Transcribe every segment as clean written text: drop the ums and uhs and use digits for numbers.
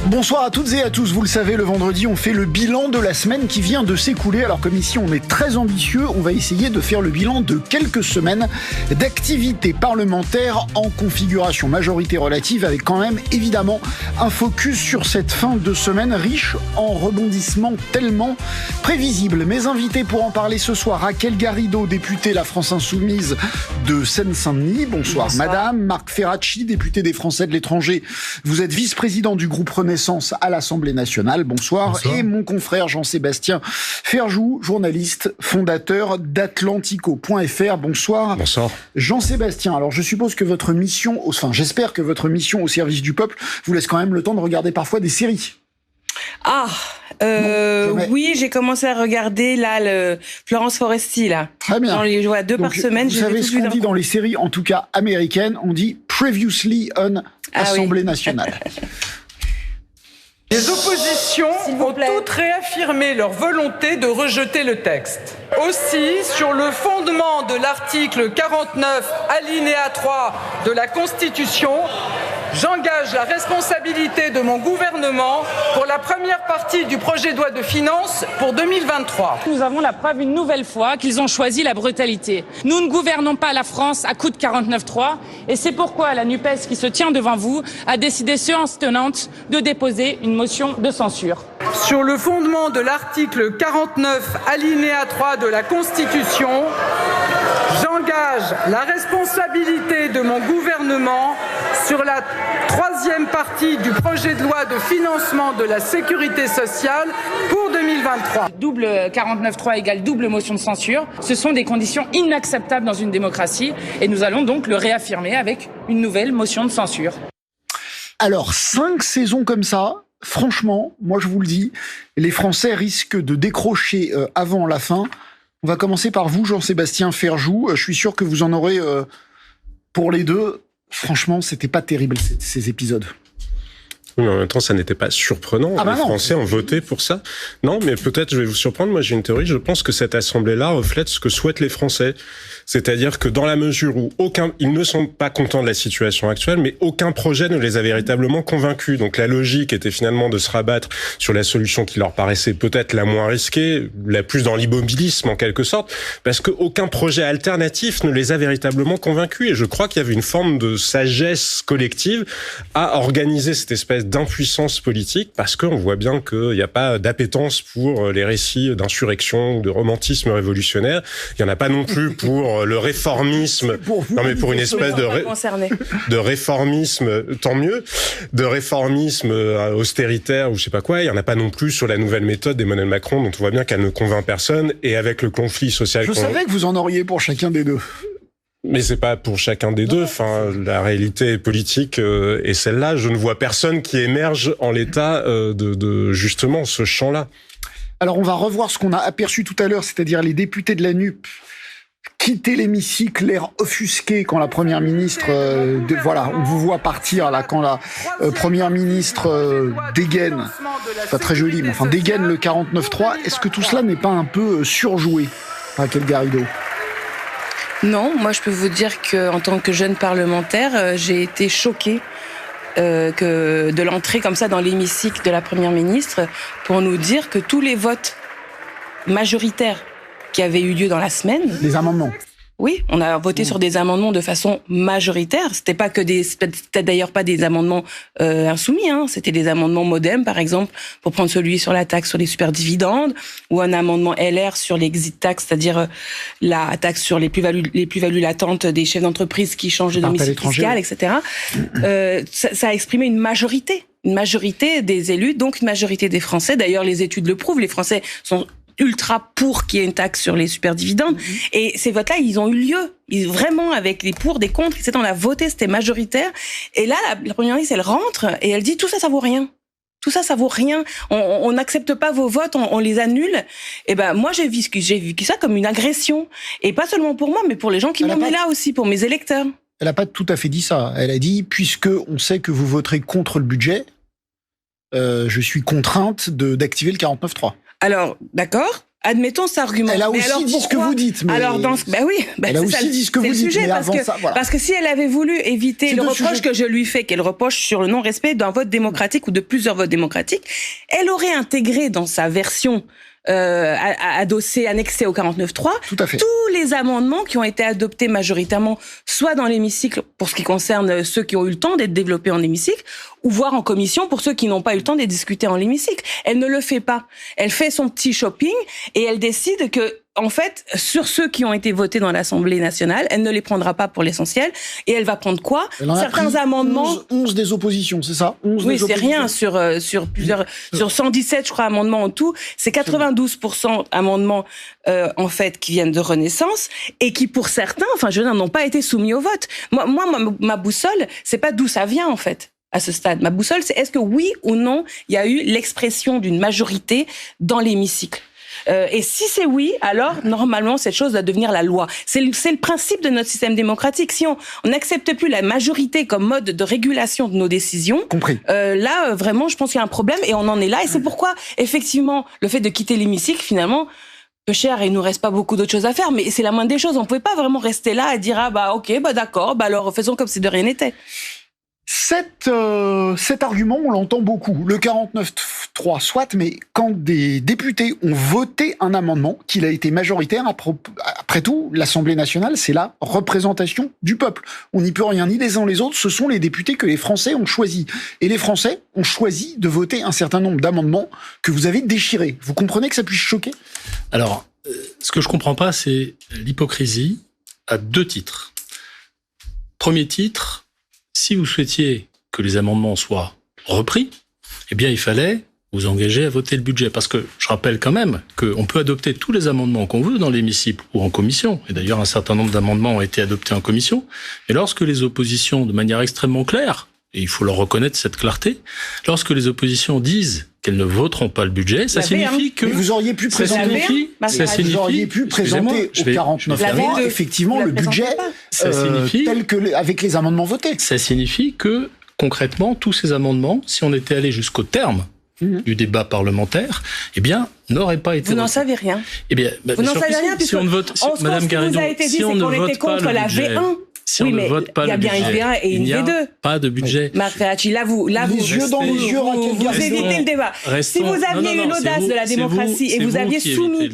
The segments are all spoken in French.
Bonsoir à toutes et à tous. Vous le savez, le vendredi, on fait le bilan de la semaine qui vient de s'écouler. Alors comme ici, on est très ambitieux, on va essayer de faire le bilan de quelques semaines d'activité parlementaire en configuration majorité relative, avec quand même évidemment un focus sur cette fin de semaine riche en rebondissements tellement prévisibles. Mes invités pour en parler ce soir, Raquel Garrido, députée La France Insoumise de Seine-Saint-Denis. Bonsoir, madame. Marc Ferracci, député des Français de l'étranger. Vous êtes vice-président du groupe Renaissance à l'Assemblée nationale. Bonsoir. Et mon confrère Jean-Sébastien Ferjou, journaliste, fondateur d'Atlantico.fr. Bonsoir. Bonsoir. Jean-Sébastien, alors je suppose que votre mission, j'espère que votre mission au service du peuple vous laisse quand même le temps de regarder parfois des séries. Oui, j'ai commencé à regarder là le Florence Foresti là. Très bien. Je vois 2 par semaine. Vous savez ce qu'on dit dans les séries, en tout cas américaines, on dit previously on Assemblée nationale. Les oppositions ont toutes réaffirmé leur volonté de rejeter le texte. Aussi, sur le fondement de l'article 49, alinéa 3 de la Constitution, j'engage la responsabilité de mon gouvernement pour la première partie du projet de loi de finances pour 2023. Nous avons la preuve une nouvelle fois qu'ils ont choisi la brutalité. Nous ne gouvernons pas la France à coup de 49.3 et c'est pourquoi la NUPES qui se tient devant vous a décidé séance tenante de déposer une motion de censure. Sur le fondement de l'article 49, alinéa 3 de la Constitution, j'engage la responsabilité de mon gouvernement sur la 3e partie du projet de loi de financement de la sécurité sociale pour 2023. Double 49.3 égale double motion de censure. Ce sont des conditions inacceptables dans une démocratie et nous allons donc le réaffirmer avec une nouvelle motion de censure. Alors, 5 saisons comme ça, franchement, moi je vous le dis, les Français risquent de décrocher avant la fin. On va commencer par vous, Jean-Sébastien Ferjou. Je suis sûr que vous en aurez pour les deux. Franchement, c'était pas terrible ces épisodes. Oui, mais en même temps, ça n'était pas surprenant. Les Français ont voté pour ça. Non, mais peut-être je vais vous surprendre. Moi, j'ai une théorie. Je pense que cette assemblée-là reflète ce que souhaitent les Français. C'est-à-dire que dans la mesure où ils ne sont pas contents de la situation actuelle, mais aucun projet ne les a véritablement convaincus. Donc la logique était finalement de se rabattre sur la solution qui leur paraissait peut-être la moins risquée, la plus dans l'immobilisme en quelque sorte, parce qu'aucun projet alternatif ne les a véritablement convaincus. Et je crois qu'il y avait une forme de sagesse collective à organiser cette espèce d'impuissance politique, parce qu'on voit bien qu'il n'y a pas d'appétence pour les récits d'insurrection ou de romantisme révolutionnaire. Il n'y en a pas non plus pour le réformisme. Non, mais pour une espèce de réformisme, tant mieux, de réformisme austéritaire ou je sais pas quoi. Il n'y en a pas non plus sur la nouvelle méthode d'Emmanuel Macron, dont on voit bien qu'elle ne convainc personne. Et avec le conflit social... Je savais que vous en auriez pour chacun des deux. Mais c'est pas pour chacun des deux. Enfin, la réalité politique est celle-là. Je ne vois personne qui émerge en l'état de justement ce champ-là. Alors, on va revoir ce qu'on a aperçu tout à l'heure, c'est-à-dire les députés de la NUP quitter l'hémicycle, l'air offusqué quand la première ministre, on vous voit partir là quand la première ministre dégaine, pas très joli, mais enfin dégaine le 49.3. Est-ce que tout cela n'est pas un peu surjoué, Raquel Garrido ? Non, moi je peux vous dire qu'en tant que jeune parlementaire, j'ai été choquée que de l'entrée comme ça dans l'hémicycle de la première ministre pour nous dire que tous les votes majoritaires qui avaient eu lieu dans la semaine... Les amendements. Oui, on a voté sur des amendements de façon majoritaire. C'était d'ailleurs pas des amendements insoumis, hein. C'était des amendements MoDem, par exemple, pour prendre celui sur la taxe sur les superdividendes, ou un amendement LR sur l'exit tax, c'est-à-dire la taxe sur les plus-values latentes des chefs d'entreprise qui changent de domicile fiscal, etc. Ça a exprimé une majorité des élus, donc une majorité des Français. D'ailleurs, les études le prouvent. Les Français sont ultra pour qu'il y ait une taxe sur les superdividendes. Et ces votes-là, ils ont eu lieu. Vraiment, avec les pour, des contre, etc. On a voté, c'était majoritaire. Et là, la première ministre, elle rentre et elle dit, tout ça, ça vaut rien. Tout ça, ça vaut rien. On n'accepte pas vos votes, on les annule. Et ben, moi, j'ai vécu ça comme une agression. Et pas seulement pour moi, mais pour les gens qui m'ont mis là aussi, pour mes électeurs. Elle n'a pas tout à fait dit ça. Elle a dit, puisque on sait que vous voterez contre le budget, je suis contrainte d'activer le 49.3. Alors, d'accord. admettons cet argument. Elle a aussi dit ce que vous dites. Mais... Alors, elle a aussi dit ce que vous dites. Sujet, mais avant ça, voilà. Parce que si elle avait voulu éviter le reproche que je lui fais, qu'elle reproche sur le non-respect d'un vote démocratique ou de plusieurs votes démocratiques, elle aurait intégré dans sa version adossé, annexé au 49.3, tous les amendements qui ont été adoptés majoritairement, soit dans l'hémicycle pour ce qui concerne ceux qui ont eu le temps d'être développés en hémicycle, ou voire en commission pour ceux qui n'ont pas eu le temps d'être discutés en hémicycle. Elle ne le fait pas. Elle fait son petit shopping et elle décide que, en fait, sur ceux qui ont été votés dans l'Assemblée nationale, elle ne les prendra pas pour l'essentiel. Et elle va prendre quoi? Certains amendements. 11 des oppositions, c'est ça? 11 oui, c'est rien sur plusieurs, sur 117, je crois, amendements en tout. C'est 92% amendements, en fait, qui viennent de Renaissance et qui, pour certains, enfin, je veux dire, n'ont pas été soumis au vote. Moi, ma boussole, c'est pas d'où ça vient, en fait. À ce stade, ma boussole, c'est est-ce que oui ou non, il y a eu l'expression d'une majorité dans l'hémicycle. Et si c'est oui, alors normalement cette chose doit devenir la loi. C'est le principe de notre système démocratique. Si on n'accepte plus la majorité comme mode de régulation de nos décisions, là vraiment, je pense qu'il y a un problème et on en est là. Et c'est pourquoi effectivement le fait de quitter l'hémicycle, finalement, peu cher, il nous reste pas beaucoup d'autres choses à faire, mais c'est la moindre des choses. On pouvait pas vraiment rester là et dire d'accord, alors faisons comme si de rien n'était. Cet argument, on l'entend beaucoup. Le 49.3, soit, mais quand des députés ont voté un amendement, qu'il a été majoritaire, après tout, l'Assemblée nationale, c'est la représentation du peuple. On n'y peut rien, ni les uns les autres, ce sont les députés que les Français ont choisis. Et les Français ont choisi de voter un certain nombre d'amendements que vous avez déchirés. Vous comprenez que ça puisse choquer ? Alors, ce que je comprends pas, c'est l'hypocrisie à 2 titres. Premier titre, si vous souhaitiez que les amendements soient repris, eh bien, il fallait vous engager à voter le budget. Parce que je rappelle quand même qu'on peut adopter tous les amendements qu'on veut dans l'hémicycle ou en commission. Et d'ailleurs, un certain nombre d'amendements ont été adoptés en commission. Et lorsque les oppositions, de manière extrêmement claire, et il faut leur reconnaître cette clarté, lorsque les oppositions disent qu'elles ne voteront pas le budget, ça signifie que... Mais vous auriez pu présenter, vous auriez pu présenter au 49.3, effectivement, le budget tel que avec les amendements votés. Ça signifie que, concrètement, tous ces amendements, si on était allé jusqu'au terme du débat parlementaire, eh bien, n'auraient pas été... Vous n'en savez rien. Eh bien, vous n'en savez rien, puisque Madame Garrido, si on ne vote pas le budget... Si on ne vote pas le budget, il y a bien une V1 et une V2. Pas de budget. Marc Ferracci, là, vous évitez le débat. Si vous aviez eu l'audace de la démocratie et vous aviez soumis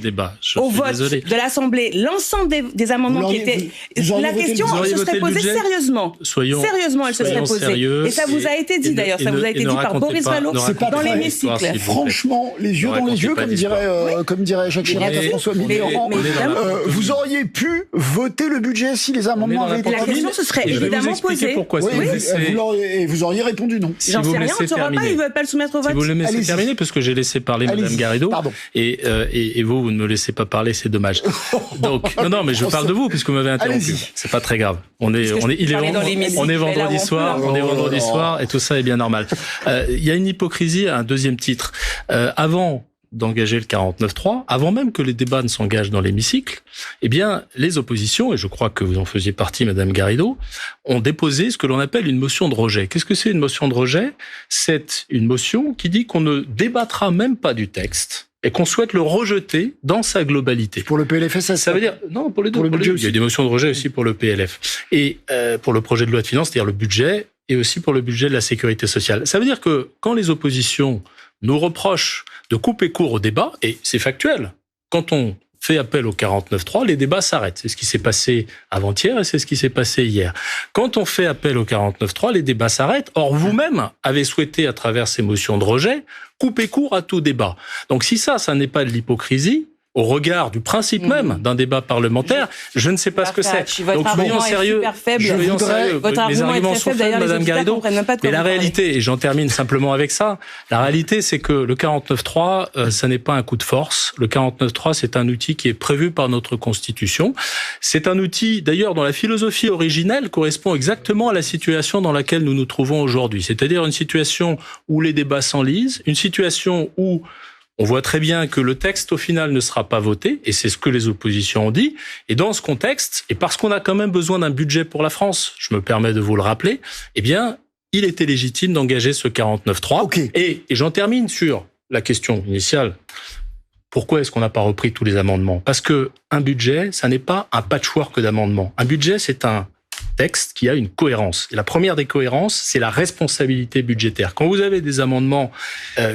au vote de l'Assemblée l'ensemble des amendements qui étaient... La question se serait posée sérieusement. Sérieusement, elle se serait posée. Et ça vous a été dit, d'ailleurs. Ça vous a été dit par Boris Vallaud dans l'hémicycle. Franchement, les yeux dans les yeux, comme dirait Jacques Chirac à François Mitterrand. Vous auriez pu voter le budget si les amendements avaient été... La question se serait évidemment posée. Pourquoi vous auriez répondu non. J'en sais rien, on ne saura pas, ils ne veulent pas le soumettre au vote. Si vous le laissez terminer, parce que j'ai laissé parler Madame Garrido, et vous ne me laissez pas parler, c'est dommage. Donc, non, mais je parle de vous, puisque vous m'avez interrompu. C'est pas très grave. On est vendredi soir, et tout ça est bien normal. Il y a une hypocrisie à un deuxième titre. Avant d'engager le 49.3, avant même que les débats ne s'engagent dans l'hémicycle, eh bien, les oppositions, et je crois que vous en faisiez partie, Madame Garrido, ont déposé ce que l'on appelle une motion de rejet. Qu'est-ce que c'est une motion de rejet ? C'est une motion qui dit qu'on ne débattra même pas du texte et qu'on souhaite le rejeter dans sa globalité. Pour le PLFSS. Ça veut dire, non, pour les deux. Il y a des motions de rejet aussi pour le PLF. Et pour le projet de loi de finances, c'est-à-dire le budget, et aussi pour le budget de la sécurité sociale. Ça veut dire que quand les oppositions nous reprochent de couper court au débat, et c'est factuel, quand on fait appel au 49.3, les débats s'arrêtent. C'est ce qui s'est passé avant-hier et c'est ce qui s'est passé hier. Quand on fait appel au 49.3, les débats s'arrêtent. Or, vous-même avez souhaité, à travers ces motions de rejet, couper court à tout débat. Donc si ça n'est pas de l'hypocrisie, au regard du principe même d'un débat parlementaire, je ne sais pas ce que c'est. Donc soyons sérieux. Les arguments sont faibles, Madame Garrido. Mais la réalité, et j'en termine simplement avec ça, la réalité c'est que le 49.3, ça n'est pas un coup de force. Le 49.3, c'est un outil qui est prévu par notre Constitution. C'est un outil, d'ailleurs, dont la philosophie originelle correspond exactement à la situation dans laquelle nous nous trouvons aujourd'hui. C'est-à-dire une situation où les débats s'enlisent, une situation où on voit très bien que le texte, au final, ne sera pas voté, et c'est ce que les oppositions ont dit. Et dans ce contexte, et parce qu'on a quand même besoin d'un budget pour la France, je me permets de vous le rappeler, eh bien, il était légitime d'engager ce 49.3. Okay. Et j'en termine sur la question initiale Pourquoi est-ce qu'on n'a pas repris tous les amendements ? Parce que un budget, ça n'est pas un patchwork d'amendements. Un budget, c'est un texte qui a une cohérence. Et la première des cohérences, c'est la responsabilité budgétaire. Quand vous avez des amendements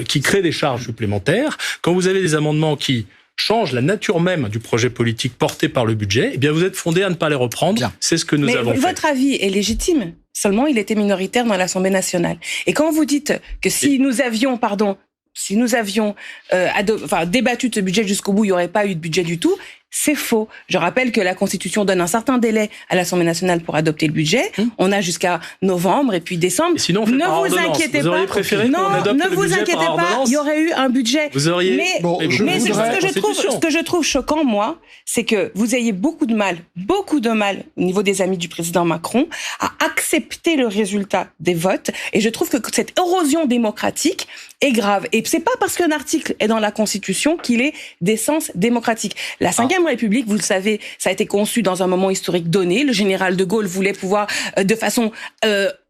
qui créent des charges supplémentaires, quand vous avez des amendements qui changent la nature même du projet politique porté par le budget, eh bien vous êtes fondé à ne pas les reprendre. Bien. C'est ce que nous avons fait. Votre avis est légitime. Seulement, il était minoritaire dans l'Assemblée nationale. Et quand vous dites que si nous avions débattu de ce budget jusqu'au bout, il n'y aurait pas eu de budget du tout, c'est faux. Je rappelle que la Constitution donne un certain délai à l'Assemblée nationale pour adopter le budget. On a jusqu'à novembre et puis décembre. Et sinon, ne vous inquiétez pas. Ne vous inquiétez pas. Il y aurait eu un budget. Vous auriez. Mais ce que je trouve choquant, moi, c'est que vous ayez beaucoup de mal au niveau des amis du président Macron à accepter le résultat des votes. Et je trouve que cette érosion démocratique est grave. Et c'est pas parce qu'un article est dans la Constitution qu'il est d'essence démocratique. La Ve République, vous le savez, ça a été conçu dans un moment historique donné. Le général de Gaulle voulait pouvoir, de façon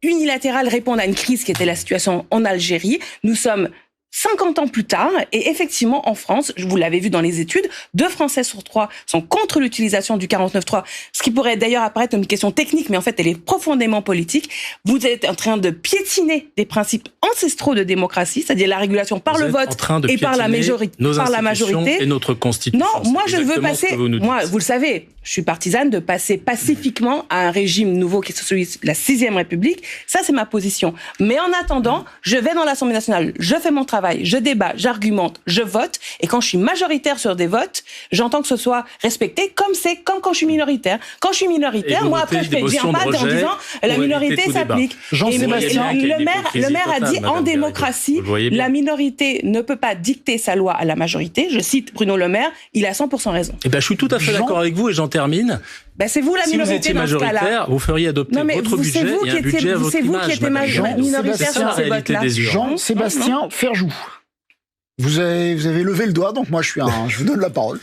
unilatérale, répondre à une crise qui était la situation en Algérie. Nous sommes 50 ans plus tard, et effectivement, en France, vous l'avez vu dans les études, 2 Français sur 3 sont contre l'utilisation du 49.3, ce qui pourrait d'ailleurs apparaître comme une question technique, mais en fait, elle est profondément politique. Vous êtes en train de piétiner des principes ancestraux de démocratie, c'est-à-dire la régulation par le vote et par la majorité. Et notre Constitution. Non, moi, je veux passer, vous le savez, je suis partisane de passer pacifiquement à un régime nouveau qui est celui de la 6e République. Ça, c'est ma position. Mais en attendant, je vais dans l'Assemblée nationale, je fais mon travail, je débat, j'argumente, je vote. Et quand je suis majoritaire sur des votes, j'entends que ce soit respecté comme quand je suis minoritaire. Quand je suis minoritaire, moi, après, je ne viens pas en disant la minorité s'applique. Jean-Sébastien, le maire a dit en démocratie, la minorité ne peut pas dicter sa loi à la majorité. Je cite Bruno Le Maire, il a 100% raison. Eh ben, je suis tout à fait d'accord avec vous et j'en termine. C'est vous la minorité. Si vous étiez majoritaire, vous feriez adopter votre budget et un budget à votre image. C'est vous qui étiez minoritaire sur ces votes-là. Jean-Sébastien Ferjou. Vous avez levé le doigt, donc moi je vous donne la parole.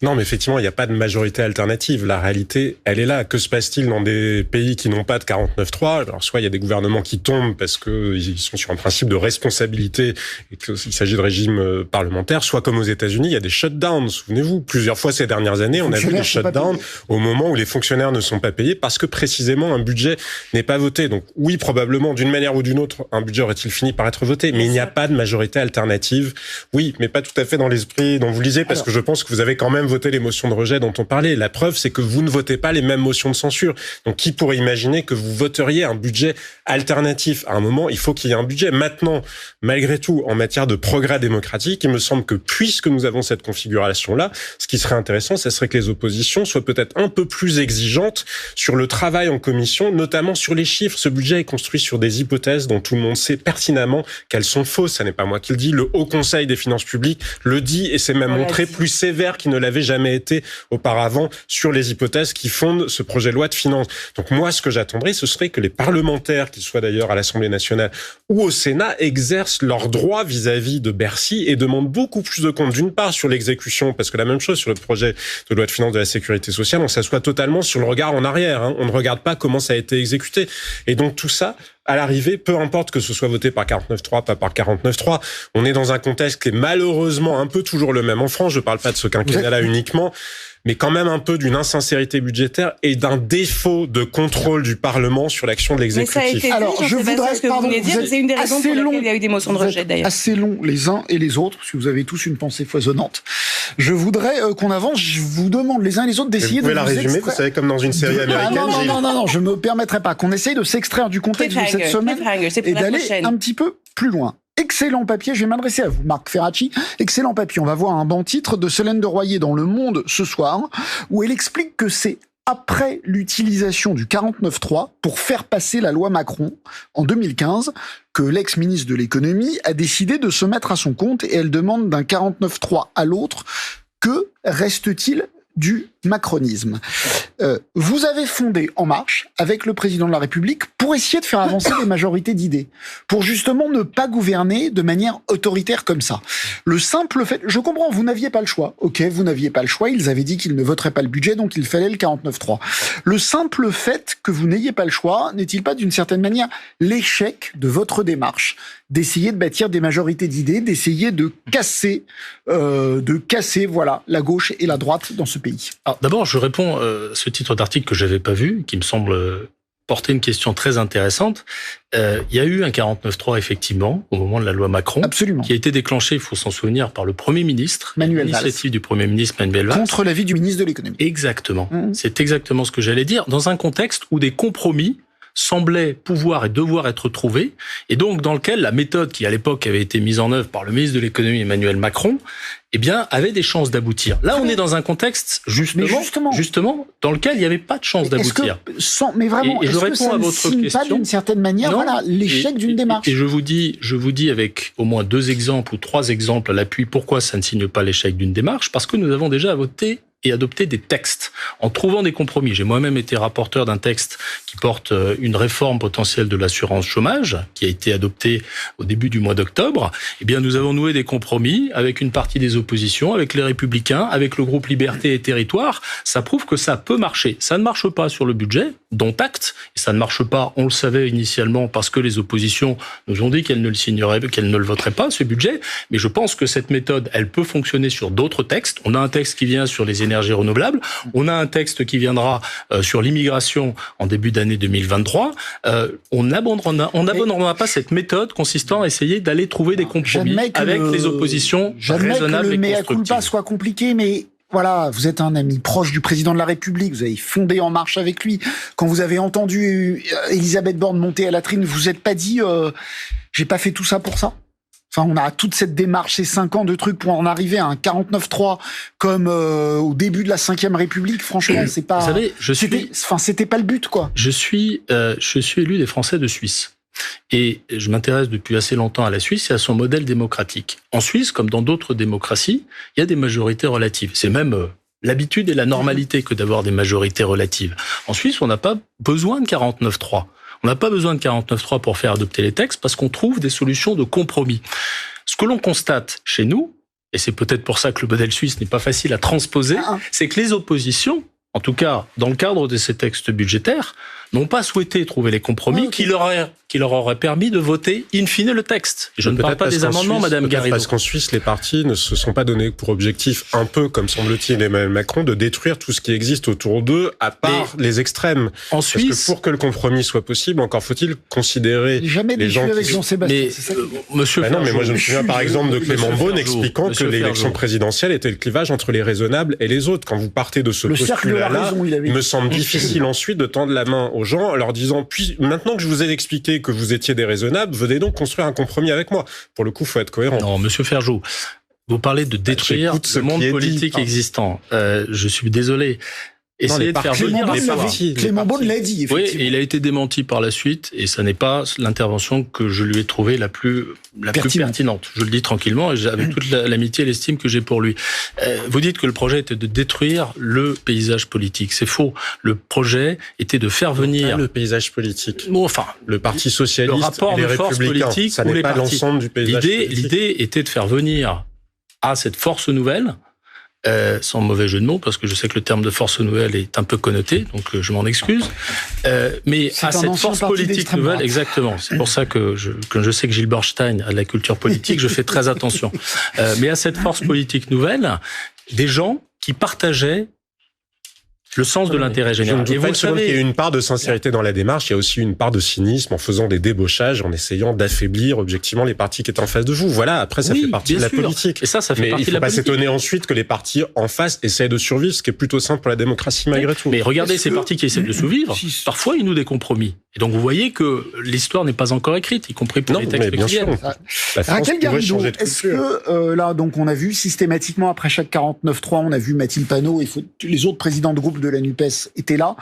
Non, mais effectivement, il n'y a pas de majorité alternative. La réalité, elle est là. Que se passe-t-il dans des pays qui n'ont pas de 49.3 ? Alors, soit il y a des gouvernements qui tombent parce qu'ils sont sur un principe de responsabilité et qu'il s'agit de régime parlementaire, soit comme aux États-Unis, il y a des shutdowns. Souvenez-vous, plusieurs fois ces dernières années, on a vu des shutdowns au moment où les fonctionnaires ne sont pas payés parce que précisément un budget n'est pas voté. Donc oui, probablement, d'une manière ou d'une autre, un budget aurait-il fini par être voté, mais il n'y a pas de majorité alternative. Oui, mais pas tout à fait dans l'esprit dont vous lisez, parce que je pense que vous avez quand même voté les motions de rejet dont on parlait. La preuve, c'est que vous ne votez pas les mêmes motions de censure. Donc, qui pourrait imaginer que vous voteriez un budget alternatif ? À un moment, il faut qu'il y ait un budget. Maintenant, malgré tout, en matière de progrès démocratique, il me semble que puisque nous avons cette configuration-là, ce qui serait intéressant, ce serait que les oppositions soient peut-être un peu plus exigeantes sur le travail en commission, notamment sur les chiffres. Ce budget est construit sur des hypothèses dont tout le monde sait pertinemment qu'elles sont fausses. Ça n'est pas moi qui le dis. Le Haut Conseil des finances publiques le dit et s'est même montré plus sévère qu'il ne l'avait jamais été auparavant sur les hypothèses qui fondent ce projet de loi de finances. Donc moi, ce que j'attendrais, ce serait que les parlementaires, qu'ils soient d'ailleurs à l'Assemblée nationale ou au Sénat, exercent leurs droits vis-à-vis de Bercy et demandent beaucoup plus de comptes, d'une part sur l'exécution, parce que la même chose sur le projet de loi de finances de la sécurité sociale, on s'assoit totalement sur le regard en arrière. On ne regarde pas comment ça a été exécuté. Et donc tout ça, à l'arrivée, peu importe que ce soit voté par 49.3, pas par 49.3, on est dans un contexte qui est malheureusement un peu toujours le même en France. Je ne parle pas de ce quinquennat-là uniquement, mais quand même un peu d'une insincérité budgétaire et d'un défaut de contrôle du Parlement sur l'action de l'exécutif. Mais ça a été dit, alors, je voudrais, ce que vous venez de dire, c'est une des raisons pour lesquelles il y a eu des motions de rejet, d'ailleurs. Assez long les uns et les autres, parce que vous avez tous une pensée foisonnante. Je voudrais qu'on avance, je vous demande les uns et les autres d'essayer de vous extraire... Vous pouvez la résumer, vous savez, comme dans une série américaine. Non, je ne me permettrai pas qu'on essaye de s'extraire du contexte de cette semaine et d'aller un petit peu plus loin. Excellent papier, je vais m'adresser à vous, Marc Ferracci. Excellent papier, on va voir un banc titre de Solène de Royer dans Le Monde ce soir, où elle explique que c'est après l'utilisation du 49.3 pour faire passer la loi Macron en 2015 que l'ex-ministre de l'économie a décidé de se mettre à son compte et elle demande d'un 49.3 à l'autre que reste-t-il du macronisme. Vous avez fondé En Marche avec le président de la République pour essayer de faire avancer les majorités d'idées, pour justement ne pas gouverner de manière autoritaire comme ça. Le simple fait, je comprends, vous n'aviez pas le choix. Ok, vous n'aviez pas le choix, ils avaient dit qu'ils ne voteraient pas le budget, donc il fallait le 49.3. Le simple fait que vous n'ayez pas le choix, n'est-il pas d'une certaine manière l'échec de votre démarche, d'essayer de bâtir des majorités d'idées, d'essayer de casser, voilà, la gauche et la droite dans ce pays? Alors, d'abord, je réponds à ce titre d'article que j'avais pas vu, qui me semble porter une question très intéressante. Il y a eu un 49.3, effectivement, au moment de la loi Macron. Absolument. Qui a été déclenché, il faut s'en souvenir, par le Premier ministre. Manuel Valls. L'initiative du Premier ministre Manuel Valls. Contre l'avis du ministre de l'économie. Exactement. C'est exactement ce que j'allais dire. Dans un contexte où des compromis semblait pouvoir et devoir être trouvés, et donc dans lequel la méthode qui à l'époque avait été mise en œuvre par le ministre de l'économie Emmanuel Macron, eh bien, avait des chances d'aboutir. Là, on est dans un contexte justement dans lequel il n'y avait pas de chance d'aboutir. Mais vraiment, et je réponds à votre question. Pas d'une certaine manière, non, voilà, l'échec d'une démarche. Et je vous dis avec au moins 2 exemples ou 3 exemples à l'appui pourquoi ça ne signe pas l'échec d'une démarche, parce que nous avons déjà voté et adopter des textes en trouvant des compromis. J'ai moi-même été rapporteur d'un texte qui porte une réforme potentielle de l'assurance chômage, qui a été adopté au début du mois d'octobre. Eh bien, nous avons noué des compromis avec une partie des oppositions, avec les Républicains, avec le groupe Liberté et Territoire. Ça prouve que ça peut marcher. Ça ne marche pas sur le budget, dont acte, et ça ne marche pas, on le savait initialement, parce que les oppositions nous ont dit qu'elles ne le signeraient, qu'elles ne le voteraient pas, ce budget. Mais je pense que cette méthode, elle peut fonctionner sur d'autres textes. On a un texte qui vient sur les énergies renouvelables. On a un texte qui viendra sur l'immigration en début d'année 2023. On n'abandonnera pas cette méthode consistant à essayer d'aller trouver des compromis avec les oppositions raisonnables et constructives. Jamais que le mea culpa soit compliqué, mais voilà, vous êtes un ami proche du président de la République, vous avez fondé En Marche avec lui. Quand vous avez entendu Elisabeth Borne monter à la tribune, vous vous êtes pas dit j'ai pas fait tout ça pour ça? Enfin, on a toute cette démarche, ces 5 ans de trucs pour en arriver à un 49.3 comme au début de la 5e République. Franchement, c'est pas. Vous savez, c'était pas le but, quoi. Je suis élu des Français de Suisse. Et je m'intéresse depuis assez longtemps à la Suisse et à son modèle démocratique. En Suisse, comme dans d'autres démocraties, il y a des majorités relatives. C'est même l'habitude et la normalité que d'avoir des majorités relatives. En Suisse, on n'a pas besoin de 49.3. On n'a pas besoin de 49.3 pour faire adopter les textes parce qu'on trouve des solutions de compromis. Ce que l'on constate chez nous, et c'est peut-être pour ça que le modèle suisse n'est pas facile à transposer, c'est que les oppositions, en tout cas dans le cadre de ces textes budgétaires, n'ont pas souhaité trouver les compromis qui leur auraient permis de voter in fine le texte. Et je ne parle pas des amendements, Madame Garrido. Parce qu'en Suisse, les partis ne se sont pas donnés pour objectif, un peu comme semble-t-il Emmanuel Macron, de détruire tout ce qui existe autour d'eux, à part les extrêmes. En Suisse, parce que pour que le compromis soit possible, encore faut-il considérer les gens avec Jean-Sébastien. Monsieur non, mais moi je me souviens par exemple de Clément Beaune expliquant que l'élection présidentielle était le clivage entre les raisonnables et les autres. Quand vous partez de ce postulat-là, il me semble difficile ensuite de tendre la main aux gens en leur disant, puis maintenant que je vous ai expliqué que vous étiez des raisonnables, venez donc construire un compromis avec moi. Pour le coup, faut être cohérent. Non, Monsieur Ferjou, vous parlez de détruire le monde politique existant. Je suis désolé. Essayez de faire venir les partis. Clément Beaune l'a dit, effectivement. Oui, et il a été démenti par la suite, et ça n'est pas l'intervention que je lui ai trouvée la plus pertinente. Je le dis tranquillement, et avec toute l'amitié et l'estime que j'ai pour lui. Vous dites que le projet était de détruire le paysage politique. C'est faux. Le projet était de faire venir le paysage politique. Bon, enfin, le Parti socialiste, le rapport et les de force républicains. politique Ça ou n'est les pas partis. l'ensemble du paysage politique. L'idée était de faire venir à cette force nouvelle, sans mauvais jeu de mots, parce que je sais que le terme de force nouvelle est un peu connoté, donc je m'en excuse. Mais à cette force politique nouvelle, exactement. C'est pour ça que je sais que Gilles Borstein a de la culture politique, je fais très attention. Mais à cette force politique nouvelle, des gens qui partageaient le sens de l'intérêt général. Je ne doute pas une seconde qu'il y a une part de sincérité dans la démarche, il y a aussi une part de cynisme en faisant des débauchages, en essayant d'affaiblir objectivement les partis qui étaient en face de vous. Voilà, après ça fait partie de la politique. Et ça fait mais partie de la politique. Il ne faut pas s'étonner ensuite que les partis en face essayent de survivre, ce qui est plutôt simple pour la démocratie malgré tout. Mais regardez ces partis qui essaient de survivre, parfois ils nouent des compromis. Et donc vous voyez que l'histoire n'est pas encore écrite, y compris pour les textes qui viennent. Raquel Garrido, est-ce que là, donc on a vu systématiquement après chaque 49.3, on a vu Mathilde Panot et les autres présidents de groupe de la NUPES étaient là,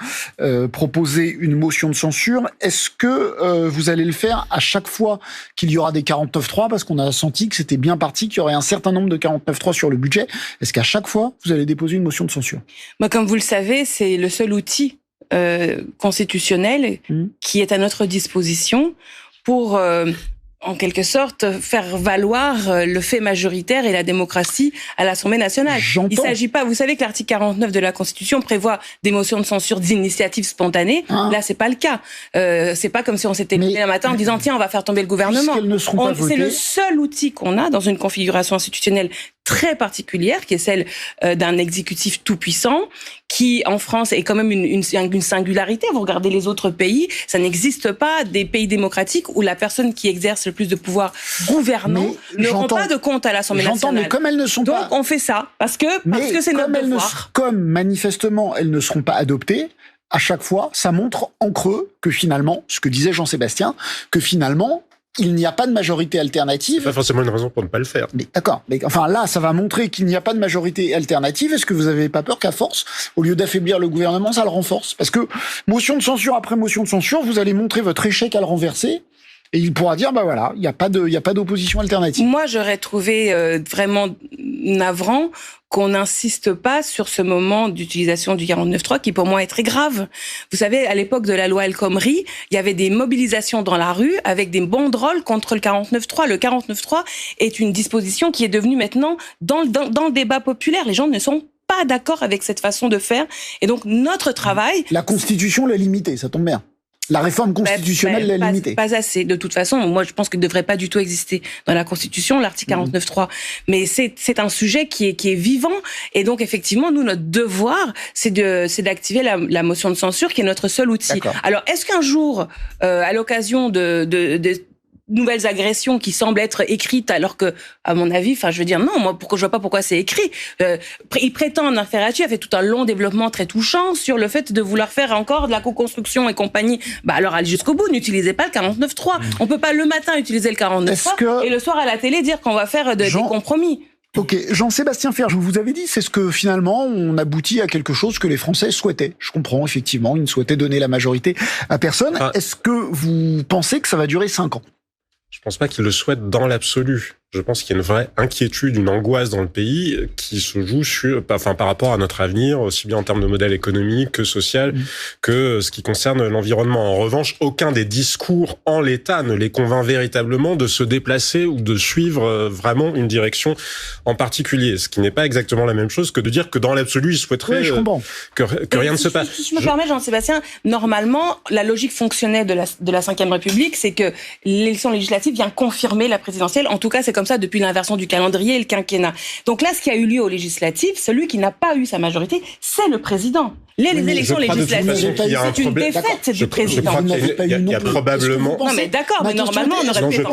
proposer une motion de censure. Est-ce que vous allez le faire à chaque fois qu'il y aura des 49.3, parce qu'on a senti que c'était bien parti, qu'il y aurait un certain nombre de 49.3 sur le budget. Est-ce qu'à chaque fois vous allez déposer une motion de censure? Moi, comme vous le savez, c'est le seul outil constitutionnel qui est à notre disposition pour, en quelque sorte, faire valoir le fait majoritaire et la démocratie à l'Assemblée nationale. Il s'agit pas, vous savez que l'article 49 de la Constitution prévoit des motions de censure d'initiative spontanée. Là, c'est pas le cas. C'est pas comme si on s'était levé un matin en disant tiens, on va faire tomber le gouvernement. C'est le seul outil qu'on a dans une configuration institutionnelle très particulière, qui est celle d'un exécutif tout-puissant, qui, en France, est quand même une singularité. Vous regardez les autres pays, ça n'existe pas des pays démocratiques où la personne qui exerce le plus de pouvoir gouvernant ne rend pas de compte à l'Assemblée nationale. Mais comme elles ne sont pas... Donc on fait ça, parce que c'est notre devoir. Comme manifestement elles ne seront pas adoptées, à chaque fois, ça montre en creux que finalement, ce que disait Jean-Sébastien, que finalement, il n'y a pas de majorité alternative. C'est pas forcément une raison pour ne pas le faire. Mais d'accord. Mais enfin là, ça va montrer qu'il n'y a pas de majorité alternative. Est-ce que vous avez pas peur qu'à force, au lieu d'affaiblir le gouvernement, ça le renforce? Parce que motion de censure après motion de censure, vous allez montrer votre échec à le renverser. Et il pourra dire, bah voilà, il n'y a pas d'opposition alternative. Moi, j'aurais trouvé vraiment navrant qu'on n'insiste pas sur ce moment d'utilisation du 49.3 qui pour moi est très grave. Vous savez, à l'époque de la loi El Khomri, il y avait des mobilisations dans la rue avec des banderoles contre le 49.3. Le 49.3 est une disposition qui est devenue maintenant dans le débat populaire. Les gens ne sont pas d'accord avec cette façon de faire. Et donc, notre travail... La Constitution l'a limité, ça tombe bien. La réforme constitutionnelle l'a limité. Pas assez. De toute façon, moi, je pense qu'il ne devrait pas du tout exister dans la Constitution, l'article 49.3. Mais c'est un sujet qui est vivant. Et donc, effectivement, nous, notre devoir, c'est d'activer la motion de censure, qui est notre seul outil. Alors, est-ce qu'un jour, à l'occasion de nouvelles agressions qui semblent être écrites, alors que, à mon avis, enfin, je veux dire, non, moi, je vois pas pourquoi c'est écrit. Il prétend en faire là-dessus, a fait tout un long développement très touchant sur le fait de vouloir faire encore de la co-construction et compagnie. Bah, alors, allez jusqu'au bout, n'utilisez pas le 49.3. On peut pas le matin utiliser le 49.3 et le soir à la télé dire qu'on va faire des compromis. Ok, Jean-Sébastien Ferre, je vous avais dit, c'est ce que finalement on aboutit à quelque chose que les Français souhaitaient. Je comprends, effectivement, ils ne souhaitaient donner la majorité à personne. Est-ce que vous pensez que ça va durer 5 ans ? Je pense pas qu'ils le souhaitent dans l'absolu. Je pense qu'il y a une vraie inquiétude, une angoisse dans le pays qui se joue par rapport à notre avenir, aussi bien en termes de modèle économique que social, que ce qui concerne l'environnement. En revanche, aucun des discours en l'état ne les convainc véritablement de se déplacer ou de suivre vraiment une direction en particulier. Ce qui n'est pas exactement la même chose que de dire que dans l'absolu, ils souhaiteraient que rien ne se passe. Si je me permets, Jean-Sébastien, normalement, la logique fonctionnelle de la Ve République, c'est que l'élection législative vient confirmer la présidentielle. En tout cas, c'est comme ça depuis l'inversion du calendrier et le quinquennat. Donc là, ce qui a eu lieu aux législatives, celui qui n'a pas eu sa majorité, c'est le président. Les élections législatives, c'est une défaite du président. Il y a probablement... Non mais d'accord, mais normalement, on aurait pu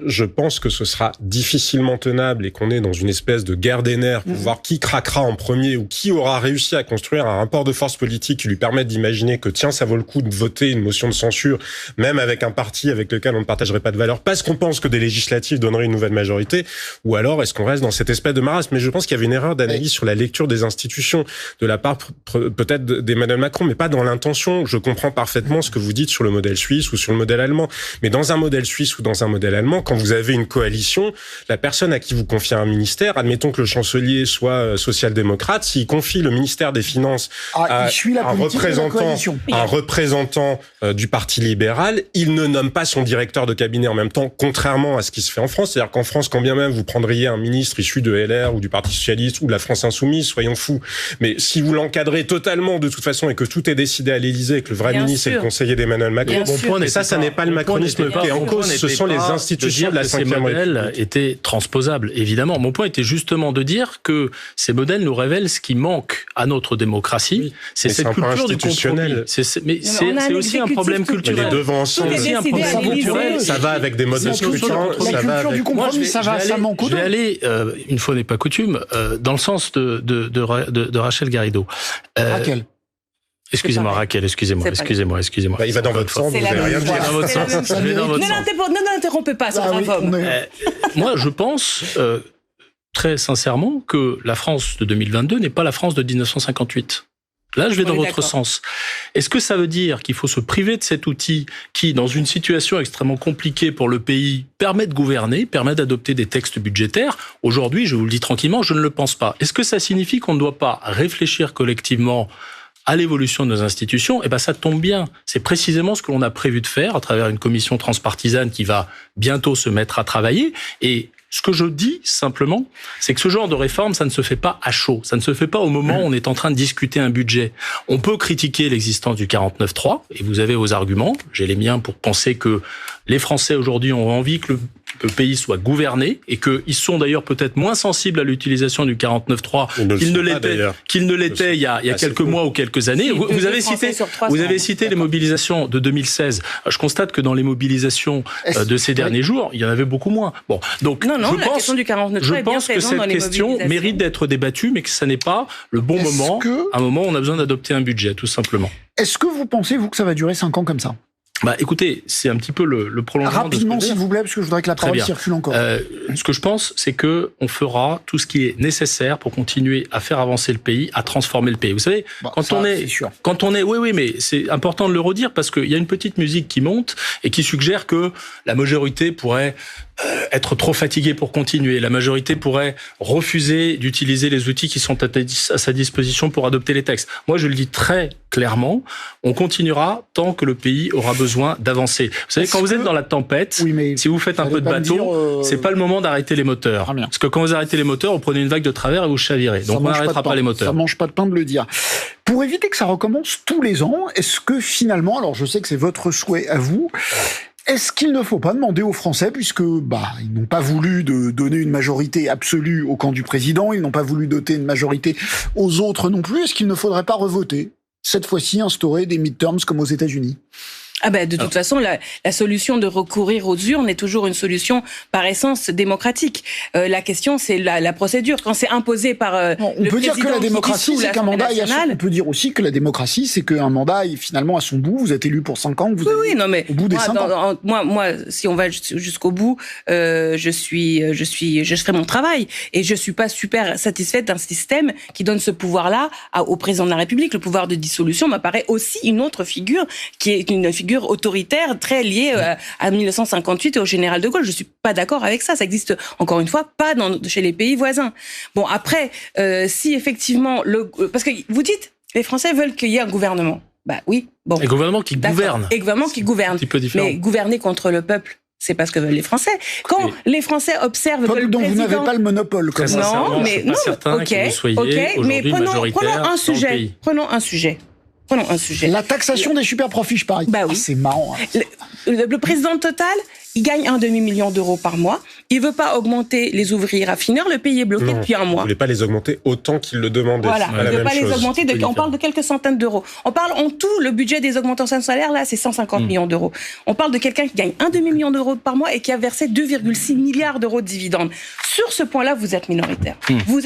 Je pense que ce sera difficilement tenable et qu'on est dans une espèce de guerre des nerfs pour voir qui craquera en premier ou qui aura réussi à construire un rapport de force politique qui lui permette d'imaginer que tiens, ça vaut le coup de voter une motion de censure, même avec un parti avec lequel on ne partagerait pas de valeurs, parce qu'on pense que des législatives donneraient une nouvelle majorité, ou alors est-ce qu'on reste dans cette espèce de marasme? Mais je pense qu'il y avait une erreur d'analyse sur la lecture des institutions de la part peut-être d'Emmanuel Macron, mais pas dans l'intention. Je comprends parfaitement ce que vous dites sur le modèle suisse ou sur le modèle allemand. Mais dans un modèle suisse ou dans un modèle allemand, quand vous avez une coalition, la personne à qui vous confiez un ministère, admettons que le chancelier soit social-démocrate, s'il confie le ministère des Finances à un représentant du Parti libéral, il ne nomme pas son directeur de cabinet en même temps, contrairement à ce qui se fait en France. C'est-à-dire qu'en France, quand bien même vous prendriez un ministre issu de LR ou du Parti socialiste ou de la France insoumise, soyons fous, mais si vous l'encadrez totalement de toute façon et que tout est décidé à l'Élysée et que le vrai ministre est le conseiller d'Emmanuel Macron, ça n'est pas le macronisme qui est en cause, ce sont les institutions de la Ve République. Ces modèles étaient transposables, évidemment. Mon point était justement de dire que ces modèles nous révèlent ce qui manque à notre démocratie, c'est cette culture du compromis. Mais c'est aussi un problème culturel. Les deux vont ensemble. C'est aussi un problème culturel. Ça va avec des modes de scrutin. La culture du compromis, ça manque au dos. Je vais aller, une fois n'est pas coutume, dans le sens de Rachel Garrido. Raquel. Excusez-moi Raquel, excusez-moi. Il va dans votre sens, vous n'avez rien dire. Ne l'interrompez pas, Moi, je pense très sincèrement que la France de 2022 n'est pas la France de 1958. Là, je vais dans votre sens. Est-ce que ça veut dire qu'il faut se priver de cet outil qui, dans une situation extrêmement compliquée pour le pays, permet de gouverner, permet d'adopter des textes budgétaires? Aujourd'hui, je vous le dis tranquillement, je ne le pense pas. Est-ce que ça signifie qu'on ne doit pas réfléchir collectivement à l'évolution de nos institutions? Eh ben, ça tombe bien. C'est précisément ce que l'on a prévu de faire à travers une commission transpartisane qui va bientôt se mettre à travailler. Et ce que je dis simplement, c'est que ce genre de réforme, ça ne se fait pas à chaud. Ça ne se fait pas au moment où on est en train de discuter un budget. On peut critiquer l'existence du 49.3, et vous avez vos arguments. J'ai les miens pour penser que les Français aujourd'hui ont envie que le pays soit gouverné, et qu'ils sont d'ailleurs peut-être moins sensibles à l'utilisation du 49.3 qu'ils ne l'étaient il y a quelques mois ou quelques années. Vous avez cité les mobilisations de 2016. Je constate que dans les mobilisations de ces derniers jours, il y en avait beaucoup moins. Bon, donc la question du 49.3 est bien présente dans les mobilisations. Je pense que cette question mérite d'être débattue, mais que ça n'est pas le bon moment, un moment où on a besoin d'adopter un budget, tout simplement. Est-ce que vous pensez, vous, que ça va durer 5 ans comme ça ? Écoutez, c'est un petit peu le prolongement. Rapidement, s'il vous plaît, parce que je voudrais que la parole circule encore. Ce que je pense, c'est que on fera tout ce qui est nécessaire pour continuer à faire avancer le pays, à transformer le pays. Vous savez, oui, mais c'est important de le redire parce qu'il y a une petite musique qui monte et qui suggère que la majorité pourrait être trop fatiguée pour continuer. La majorité pourrait refuser d'utiliser les outils qui sont à sa disposition pour adopter les textes. Moi, je le dis très clairement, on continuera tant que le pays aura besoin d'avancer. Vous savez, quand vous êtes dans la tempête, si vous faites un peu de bateau, c'est pas le moment d'arrêter les moteurs. Parce que quand vous arrêtez les moteurs, vous prenez une vague de travers et vous chavirez. Donc on n'arrêtera pas les moteurs. Ça mange pas de pain de le dire. Pour éviter que ça recommence tous les ans, est-ce que finalement, alors je sais que c'est votre souhait à vous, est-ce qu'il ne faut pas demander aux Français, puisque ils n'ont pas voulu donner une majorité absolue au camp du président, ils n'ont pas voulu doter une majorité aux autres non plus, est-ce qu'il ne faudrait pas revoter, cette fois-ci instaurer des midterms comme aux États-Unis ? De toute façon, la solution de recourir aux urnes est toujours une solution par essence démocratique. La question, c'est la procédure. Quand c'est imposé par le président, on peut dire que la démocratie, c'est qu'un mandat. On peut dire aussi que la démocratie, c'est qu'un mandat est finalement à son bout. Vous êtes élu pour 5 ans. Vous êtes au bout des 5 ans. Moi, si on va jusqu'au bout, je ferai mon travail et je suis pas super satisfaite d'un système qui donne ce pouvoir-là au président de la République. Le pouvoir de dissolution m'apparaît aussi une autre figure qui est une figure autoritaire très liée à 1958 et au général de Gaulle. Je suis pas d'accord avec ça. Ça existe encore une fois pas chez les pays voisins. Bon, après, si effectivement parce que vous dites les Français veulent qu'il y ait un gouvernement. Oui. Bon. Et gouvernement qui gouverne. Et gouvernement qui gouverne. Un petit peu différent. Mais gouverner contre le peuple, c'est pas ce que veulent les Français. Quand les Français observent que le dont président... vous n'avez pas le monopole. Très sincèrement, je suis pas certain que vous soyez aujourd'hui majoritaire dans le pays. Prenons un sujet. La taxation des super-profits, je parie. Oui. C'est marrant. Le président de Total, il gagne 1 demi-million d'euros par mois. Il veut pas augmenter les ouvriers raffineurs. Le pays est bloqué depuis un mois. Vous voulez pas les augmenter autant qu'il le demandait. Voilà. Il veut pas les augmenter. On parle de quelques centaines d'euros. On parle en tout, le budget des augmentations de salaire, là, c'est 150 millions d'euros. On parle de quelqu'un qui gagne 1 demi-million d'euros par mois et qui a versé 2,6 milliards d'euros de dividendes. Sur ce point-là, vous êtes minoritaire. Vous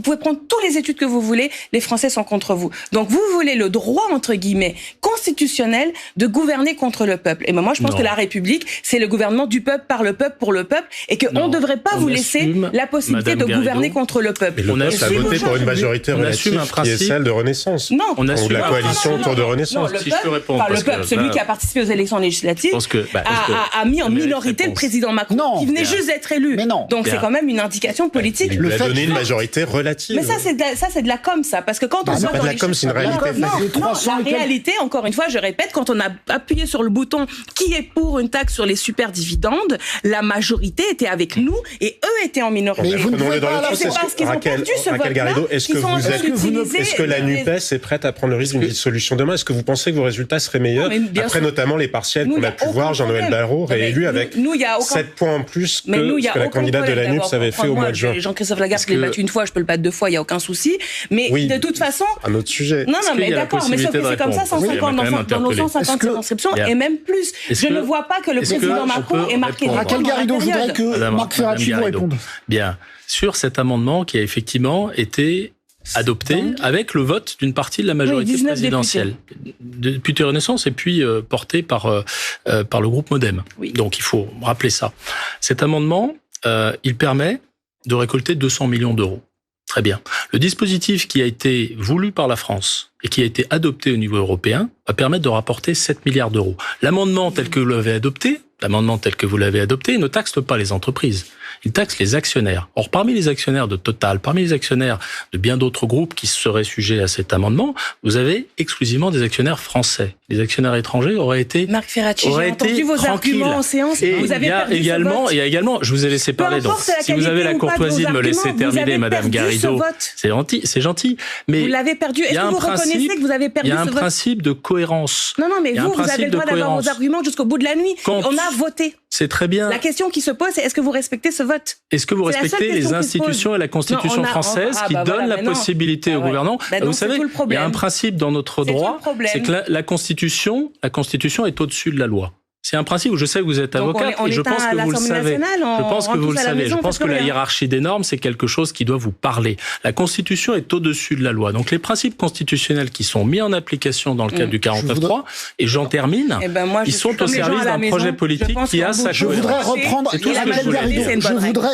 pouvez prendre toutes les études que vous voulez. Les Français sont contre vous. Donc, vous voulez le droit, entre guillemets, constitutionnel de gouverner contre le peuple. Et moi, je pense que la République, c'est le gouvernement du peuple, par le peuple, pour le peuple, et qu'on ne devrait pas vous laisser la possibilité de gouverner contre le peuple. Mais on a voté pour une majorité relative qui est celle de Renaissance. Non, on assume la coalition autour de Renaissance. Si je peux répondre, le peuple, celui qui a participé aux élections législatives, a mis en minorité le président Macron, qui venait juste d'être élu. Donc c'est quand même une indication politique. Il lui a donné une majorité relative. Mais ça, c'est de la com, ça, parce que quand on voit dans les... c'est une réalité. Non, la réalité, encore une fois, je répète, quand on a appuyé sur le bouton qui est pour une taxe sur les super dividendes, la majorité était avec nous et eux étaient en minorité. Mais vous ne pouvez pas. C'est parce qu'ils ont perdu ce vote-là. Est-ce que la NUPES est prête à prendre le risque d'une dissolution demain ? Est-ce que vous pensez que vos résultats seraient meilleurs après notamment les partiels qu'on a pu voir, Jean-Noël Barrot réélu avec 7 points en plus que ce que la candidate de la NUPES avait fait au mois de juin. Jean-Christophe Lagarde, je l'ai battu une fois, je peux le battre 2 fois, il n'y a aucun souci. Mais de toute façon... Un autre sujet. Non, mais d'accord, mais sauf que c'est comme ça 150 dans nos 150 circonscriptions et même plus. Je ne vois pas que le président Macron ait marqué. Raquel Garrido, je voudrais que Marc Ferracci vous réponde. Bien. Sur cet amendement qui a effectivement été adopté avec le vote d'une partie de la majorité présidentielle. Députés Renaissance et puis porté par le groupe MoDem. Oui. Donc il faut rappeler ça. Cet amendement, il permet de récolter 200 millions d'euros. Très bien. Le dispositif qui a été voulu par la France et qui a été adopté au niveau européen va permettre de rapporter 7 milliards d'euros. L'amendement tel que vous l'avez adopté ne taxe pas les entreprises. Il taxe les actionnaires. Or, parmi les actionnaires de Total, parmi les actionnaires de bien d'autres groupes qui seraient sujets à cet amendement, vous avez exclusivement des actionnaires français. Les actionnaires étrangers auraient été Marc Ferracci, j'ai entendu vos arguments en séance. Et vous avez perdu ce vote. Je vous ai laissé parler. Donc, si vous avez la courtoisie de me laisser terminer, Madame Garrido, c'est gentil. Mais vous l'avez perdu. Est-ce que vous reconnaissez que vous avez perdu ce vote ? Il y a un principe de cohérence. Non, mais vous avez le droit d'avoir vos arguments jusqu'au bout de la nuit. On a voté. C'est très bien. La question qui se pose, c'est est-ce que vous respectez ce vote ? Est-ce que vous respectez les institutions et la Constitution française qui donnent la possibilité au gouvernement ? Vous savez, il y a un principe dans notre droit, c'est que la Constitution est au-dessus de la loi. C'est un principe où je sais que vous êtes avocate et je pense que vous le savez. Je pense que la hiérarchie des normes, c'est quelque chose qui doit vous parler. La Constitution est au-dessus de la loi. Donc les principes constitutionnels qui sont mis en application dans le cadre du 49.3, et j'en termine, ils sont au service d'un projet politique qui a sa cohérence. Je voudrais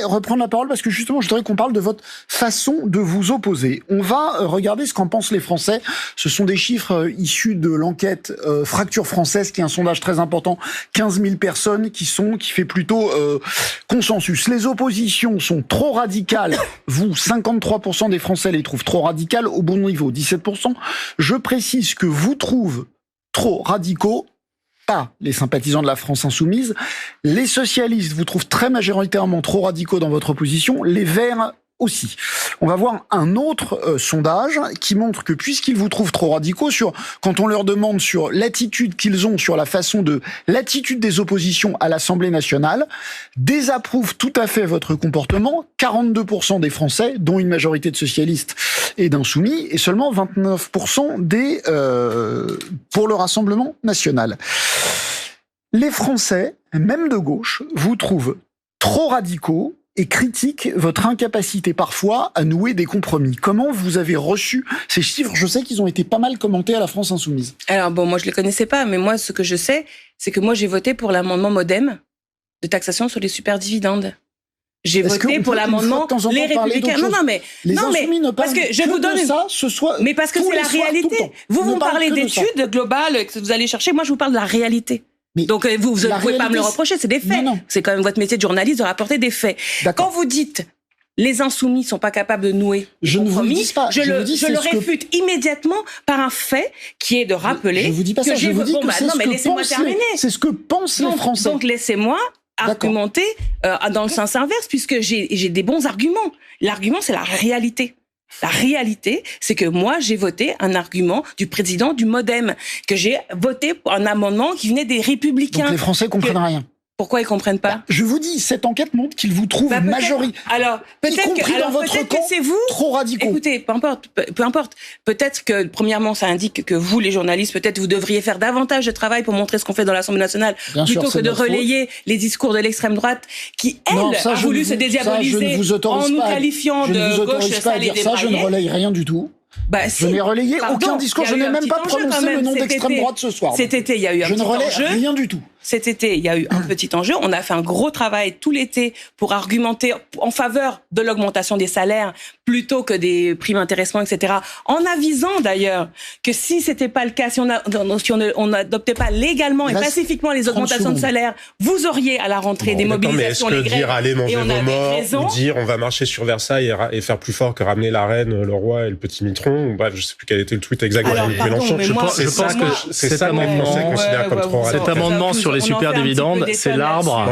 reprendre la parole parce que justement, je voudrais qu'on parle de votre façon de vous opposer. On va regarder ce qu'en pensent les Français. Ce sont des chiffres issus de l'enquête Fracture Française, qui est un sondage très important. 15 000 personnes qui fait plutôt consensus. Les oppositions sont trop radicales. Vous, 53% des Français les trouvent trop radicales, au bon niveau, 17%. Je précise que vous trouvez trop radicaux, pas les sympathisants de la France insoumise. Les socialistes vous trouvent très majoritairement trop radicaux dans votre opposition. Les Verts aussi. On va voir un autre sondage qui montre que puisqu'ils vous trouvent trop radicaux, quand on leur demande sur l'attitude qu'ils ont sur l'attitude des oppositions à l'Assemblée nationale, désapprouvent tout à fait votre comportement. 42% des Français, dont une majorité de socialistes et d'insoumis, et seulement 29% pour le Rassemblement national. Les Français, même de gauche, vous trouvent trop radicaux et critique votre incapacité parfois à nouer des compromis. Comment vous avez reçu ces chiffres ? Je sais qu'ils ont été pas mal commentés à la France insoumise. Alors moi je les connaissais pas, mais moi ce que je sais, c'est que moi j'ai voté pour l'amendement MoDem de taxation sur les superdividendes. J'ai voté pour l'amendement Les Républicains. Les insoumis ne parlent parce que je vous donne ça, ce soit mais parce que c'est la réalité. Vous me parlez d'études globales que vous allez chercher, moi je vous parle de la réalité. Mais donc vous ne pouvez pas me le reprocher, c'est des faits. Non. C'est quand même votre métier de journaliste de rapporter des faits. D'accord. Quand vous dites les insoumis sont pas capables de nouer je ne vous le dis pas. Je le réfute immédiatement par un fait qui est de rappeler. Je vous dis pas ça. Je vous dis que c'est ce que pensent les Français. Donc laissez-moi argumenter dans le sens inverse, puisque j'ai des bons arguments. L'argument, c'est la réalité. La réalité, c'est que moi, j'ai voté un argument du président du MoDem, que j'ai voté pour un amendement qui venait des Républicains. Donc les Français comprennent rien. Pourquoi ils comprennent pas ? Je vous dis, cette enquête montre qu'ils vous trouvent majoritaire. Alors, peut-être que c'est vous trop radicaux. Écoutez, peu importe. Peut-être que, premièrement, ça indique que vous, les journalistes, peut-être vous devriez faire davantage de travail pour montrer ce qu'on fait dans l'Assemblée nationale, plutôt que de relayer les discours de l'extrême droite, qui, elle, a voulu se dédiaboliser en nous qualifiant de gauche sale et débraillée. Je ne relaye rien du tout. Je n'ai relayé aucun discours, je n'ai même pas prononcé le nom d'extrême droite ce soir. Cet été, il y a eu un petit enjeu. Je ne relaye rien du tout. Cet été, il y a eu un petit enjeu. On a fait un gros travail tout l'été pour argumenter en faveur de l'augmentation des salaires plutôt que des primes intéressement, etc. En avisant d'ailleurs que si c'était pas le cas, si on n'adoptait pas légalement et pacifiquement les augmentations de salaire, vous auriez à la rentrée des mobilisations, les grèves. Mais est-ce que dire aller manger vos morts ou dire on va marcher sur Versailles et faire plus fort que ramener la reine, le roi et le petit mitron, bref, je sais plus quel était le tweet exact de Jean-Luc Mélenchon. Je pense que c'est ça mon considère comme trop radical. Cet amendement sur les super dividendes, c'est l'arbre,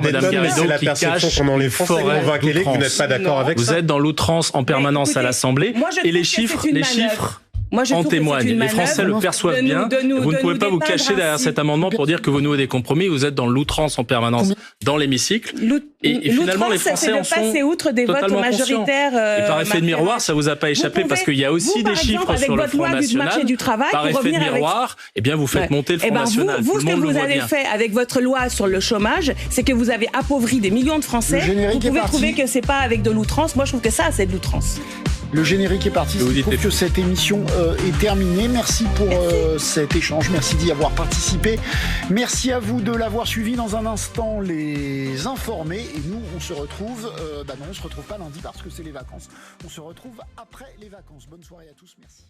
Madame Garrido, qui cache pendant les forêts. Vous n'êtes pas d'accord avec ça. Vous êtes dans l'outrance en permanence à l'Assemblée, et les chiffres en témoignent. Les Français le perçoivent bien. Vous ne pouvez pas vous cacher derrière cet amendement pour dire que vous nouez des compromis. Vous êtes dans l'outrance en permanence dans l'hémicycle. Et finalement, les Français en sont totalement conscients. Et par effet de miroir, ça vous a pas échappé parce qu'il y a aussi des chiffres sur le Front National. Par effet de miroir, eh bien, vous faites monter le Front National. Vous, ce que vous avez fait avec votre loi sur le chômage, c'est que vous avez appauvri des millions de Français. Vous pouvez trouver que c'est pas avec de l'outrance. Moi, je trouve que ça, c'est de l'outrance. Le générique est parti. Je trouve que cette émission est terminée. Merci pour cet échange. Merci d'y avoir participé. Merci à vous de l'avoir suivi. Dans un instant, les informés. Et nous, on se retrouve... non, on se retrouve pas lundi parce que c'est les vacances. On se retrouve après les vacances. Bonne soirée à tous. Merci.